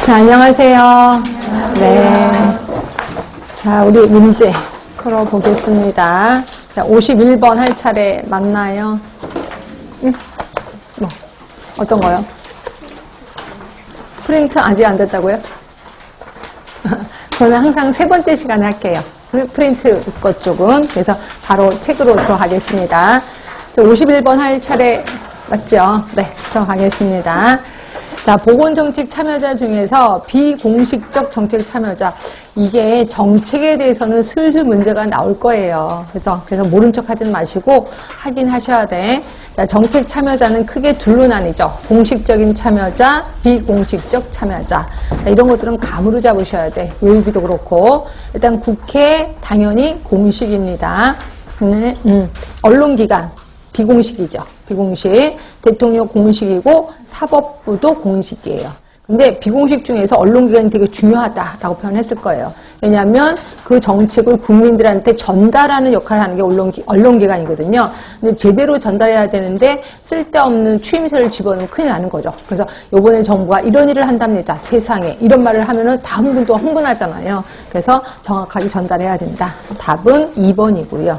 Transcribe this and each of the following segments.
자, 안녕하세요. 네. 자, 우리 문제 풀어보겠습니다. 자, 51번 할 차례 맞나요? 뭐, 어떤 거요? 프린트 아직 안 됐다고요? 저는 항상 세 번째 시간에 할게요. 프린트 것 쪽은. 그래서 바로 책으로 들어가겠습니다. 자, 51번 할 차례 맞죠? 네, 들어가겠습니다. 자, 보건정책 참여자 중에서 비공식적 정책 참여자. 이게 정책에 대해서는 슬슬 문제가 나올 거예요. 그래서 모른 척 하지 마시고 하긴 하셔야 돼. 자, 정책 참여자는 크게 둘로 나뉘죠. 공식적인 참여자, 비공식적 참여자. 자, 이런 것들은 감으로 잡으셔야 돼. 외우기도 그렇고. 일단 국회 당연히 공식입니다. 네, 언론기관. 비공식이죠. 비공식. 대통령 공식이고 사법부도 공식이에요. 근데 비공식 중에서 언론기관이 되게 중요하다라고 표현했을 거예요. 왜냐하면 그 정책을 국민들한테 전달하는 역할을 하는 게 언론기관이거든요. 근데 제대로 전달해야 되는데 쓸데없는 추임새를 집어넣으면 큰일 나는 거죠. 그래서 요번에 정부가 이런 일을 한답니다. 세상에. 이런 말을 하면은 다음 분도 흥분하잖아요. 그래서 정확하게 전달해야 된다. 답은 2번이고요.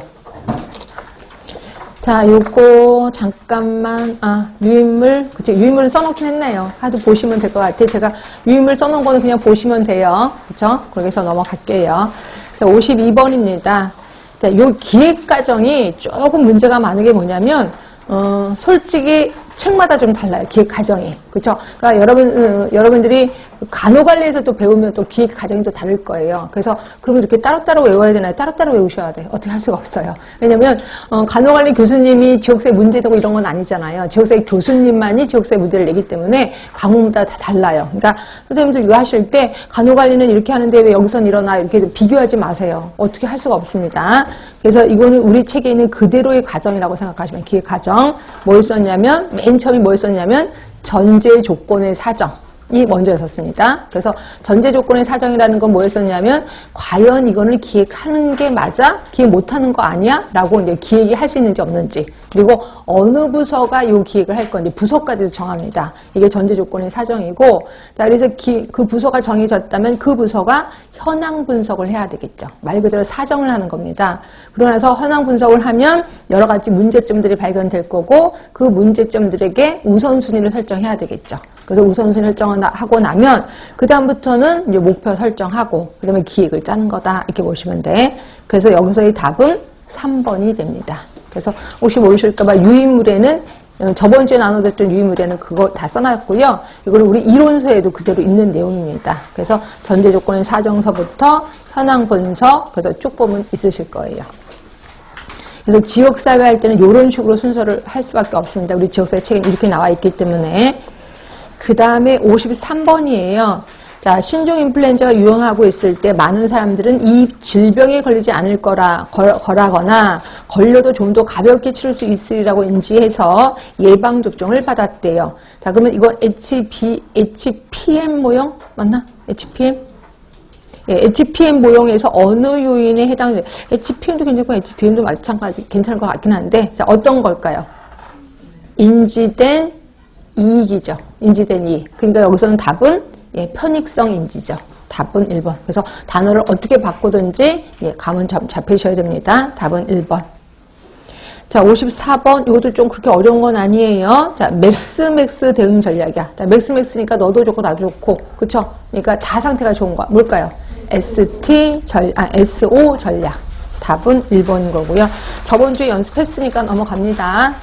자, 요거 잠깐만 유인물, 그쵸, 유인물은 써놓긴 했네요. 하도 보시면 될 것 같아요. 제가 유인물 써놓은 거는 그냥 보시면 돼요. 그쵸? 그렇게 해서 넘어갈게요. 자, 52번입니다. 자, 요 기획 과정이 조금 문제가 많은 게 뭐냐면 솔직히 책마다 좀 달라요. 기획 과정이. 그쵸? 그러니까 여러분들이 간호관리에서 또 배우면 또 기획 과정이 또 다를 거예요. 그래서 그러면 이렇게 따로따로 외워야 되나요? 따로따로 외우셔야 돼요. 어떻게 할 수가 없어요. 왜냐면 간호관리 교수님이 지역사회 문제되고 이런 건 아니잖아요. 지역사회 교수님만이 지역사회 문제를 내기 때문에 과목마다 다 달라요. 그러니까 선생님들 이거 하실 때 간호관리는 이렇게 하는데 왜 여기선 일어나 이렇게 비교하지 마세요. 어떻게 할 수가 없습니다. 그래서 이거는 우리 책에 있는 그대로의 과정이라고 생각하시면 기획 과정. 뭘 썼냐면 맨 처음에 뭘 썼냐면 전제 조건의 사정. 이 먼저였었습니다. 그래서 전제 조건의 사정이라는 건 뭐였었냐면 과연 이거를 기획하는 게 맞아? 기획 못하는 거 아니야? 라고 이제 기획이 할 수 있는지 없는지, 그리고 어느 부서가 이 기획을 할 건지 부서까지도 정합니다. 이게 전제 조건의 사정이고, 자, 그래서 그 부서가 정해졌다면 그 부서가 현황 분석을 해야 되겠죠. 말 그대로 사정을 하는 겁니다. 그러고 나서 현황 분석을 하면 여러 가지 문제점들이 발견될 거고, 그 문제점들에게 우선순위를 설정해야 되겠죠. 그래서 우선순위 설정을 하고 나면 그 다음부터는 이제 목표 설정하고 그다음에 기획을 짜는 거다 이렇게 보시면 돼. 그래서 여기서의 답은 3번이 됩니다. 그래서 혹시 모르실까봐 유인물에는 저번 주에 나눠드렸던 유인물에는 그거 다 써놨고요. 이거는 우리 이론서에도 그대로 있는 내용입니다. 그래서 전제 조건의 사정서부터 현황 분석, 그래서 쭉 보면 있으실 거예요. 그래서 지역사회 할 때는 이런 식으로 순서를 할 수밖에 없습니다. 우리 지역사회 책에 이렇게 나와 있기 때문에. 그 다음에 53번이에요. 자, 신종 인플루엔자가 유행하고 있을 때 많은 사람들은 이 질병에 걸리지 않을 거라거나 걸려도 좀 더 가볍게 치를 수 있으리라고 인지해서 예방접종을 받았대요. 자, 그러면 이건 HPM 모형? 맞나? HPM? 예, HPM 모형에서 어느 요인에 해당돼요? HPM도 괜찮고 HPM도 마찬가지 괜찮을 것 같긴 한데, 자, 어떤 걸까요? 인지된 이익이죠. 인지된 이익. 그러니까 여기서는 답은 편익성 인지죠. 답은 1번. 그래서 단어를 어떻게 바꾸든지 감은 잡히셔야 됩니다. 답은 1번. 자, 54번. 이것도 좀 그렇게 어려운 건 아니에요. 자, 맥스 대응 전략이야. 자, 맥스니까 너도 좋고 나도 좋고. 그쵸? 그러니까 다 상태가 좋은 거야. 뭘까요? SO 전략. 답은 1번인 거고요. 저번 주에 연습했으니까 넘어갑니다.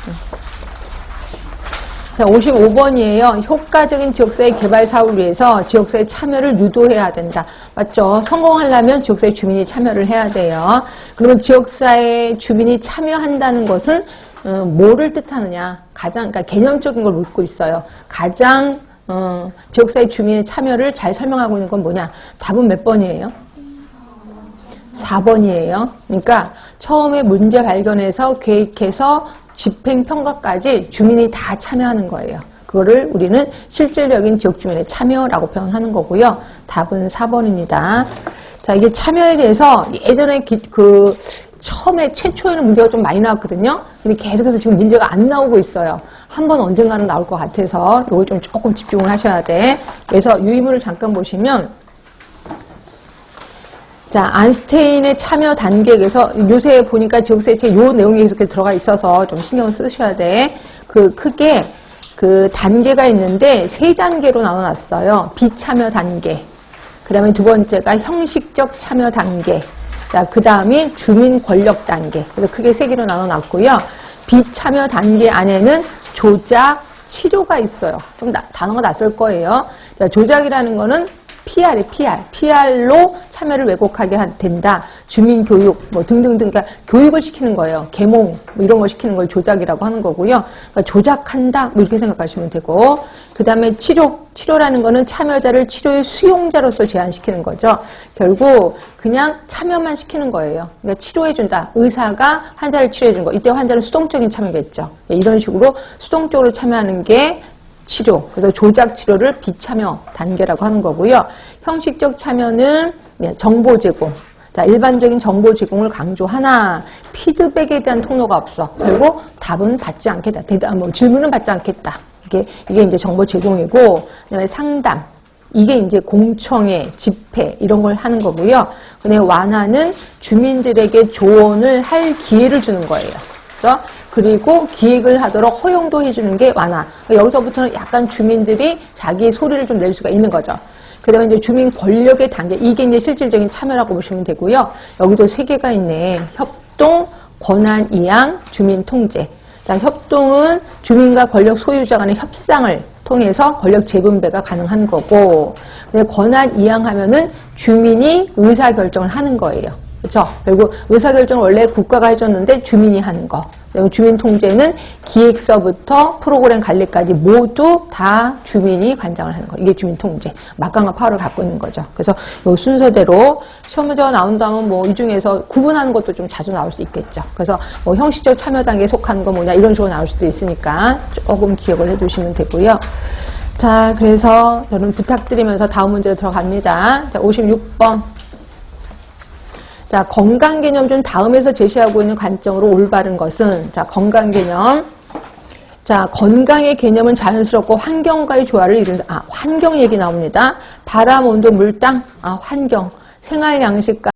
자, 55번이에요. 효과적인 지역사회 개발 사업을 위해서 지역사회 참여를 유도해야 된다. 맞죠? 성공하려면 지역사회 주민이 참여를 해야 돼요. 그러면 지역사회 주민이 참여한다는 것은 뭐를 뜻하느냐? 그러니까 개념적인 걸 묻고 있어요. 가장 지역사회 주민의 참여를 잘 설명하고 있는 건 뭐냐? 답은 몇 번이에요? 4번이에요. 그러니까 처음에 문제 발견해서 계획해서 집행평가까지 주민이 다 참여하는 거예요. 그거를 우리는 실질적인 지역 주민의 참여라고 표현하는 거고요. 답은 4번입니다. 자, 이게 참여에 대해서 예전에 처음에 최초에는 문제가 좀 많이 나왔거든요. 근데 계속해서 지금 문제가 안 나오고 있어요. 한 번 언젠가는 나올 것 같아서 요거 좀 조금 집중을 하셔야 돼. 그래서 유의문을 잠깐 보시면 자, 안스테인의 참여 단계에서 요새 보니까 지역세체 요 내용이 계속 들어가 있어서 좀 신경 쓰셔야 돼. 크게 그 단계가 있는데 3단계로 나눠놨어요. 비참여 단계. 그 다음에 두 번째가 형식적 참여 단계. 자, 그 다음이 주민 권력 단계. 그래서 크게 3개로 나눠놨고요. 비참여 단계 안에는 조작, 치료가 있어요. 좀 단어가 낯설 거예요. 자, 조작이라는 거는 PR로 참여를 왜곡하게 된다. 주민교육, 뭐 등등등, 그러니까 교육을 시키는 거예요. 계몽, 뭐 이런 걸 시키는 걸 조작이라고 하는 거고요. 그러니까 조작한다, 뭐 이렇게 생각하시면 되고. 그 다음에 치료라는 거는 참여자를 치료의 수용자로서 제한시키는 거죠. 결국 그냥 참여만 시키는 거예요. 그러니까 치료해준다. 의사가 환자를 치료해준 거. 이때 환자는 수동적인 참여겠죠. 이런 식으로 수동적으로 참여하는 게 치료, 그래서 조작 치료를 비참여 단계라고 하는 거고요. 형식적 참여는 정보 제공. 자, 일반적인 정보 제공을 강조하나 피드백에 대한 통로가 없어. 그리고 답은 받지 않겠다. 질문은 받지 않겠다. 이게 이제 정보 제공이고, 그다음에 상담. 이게 이제 공청회, 집회 이런 걸 하는 거고요. 그다음에 완화는 주민들에게 조언을 할 기회를 주는 거예요. 그렇죠? 그리고 기획을 하도록 허용도 해주는 게 완화. 여기서부터는 약간 주민들이 자기 소리를 좀 낼 수가 있는 거죠. 그 다음에 이제 주민 권력의 단계. 이게 이제 실질적인 참여라고 보시면 되고요. 여기도 3개가 있네. 협동, 권한 이양, 주민 통제. 자, 협동은 주민과 권력 소유자 간의 협상을 통해서 권력 재분배가 가능한 거고, 권한 이양하면은 주민이 의사결정을 하는 거예요. 그렇죠? 결국 의사결정을 원래 국가가 해줬는데 주민이 하는 거. 주민 통제는 기획서부터 프로그램 관리까지 모두 다 주민이 관장을 하는 거. 이게 주민 통제. 막강한 파워를 갖고 있는 거죠. 그래서 이 순서대로 시험 문제가 나온다면 뭐 이 중에서 구분하는 것도 좀 자주 나올 수 있겠죠. 그래서 뭐 형식적 참여 단계에 속하는 거 뭐냐 이런 식으로 나올 수도 있으니까 조금 기억을 해두시면 되고요. 자, 그래서 저는 부탁드리면서 다음 문제로 들어갑니다. 자, 56번. 자, 건강 개념 중 다음에서 제시하고 있는 관점으로 올바른 것은, 자, 건강 개념. 자, 건강의 개념은 자연스럽고 환경과의 조화를 이룬다. 환경 얘기 나옵니다. 바람, 온도, 물, 땅. 환경. 생활 양식과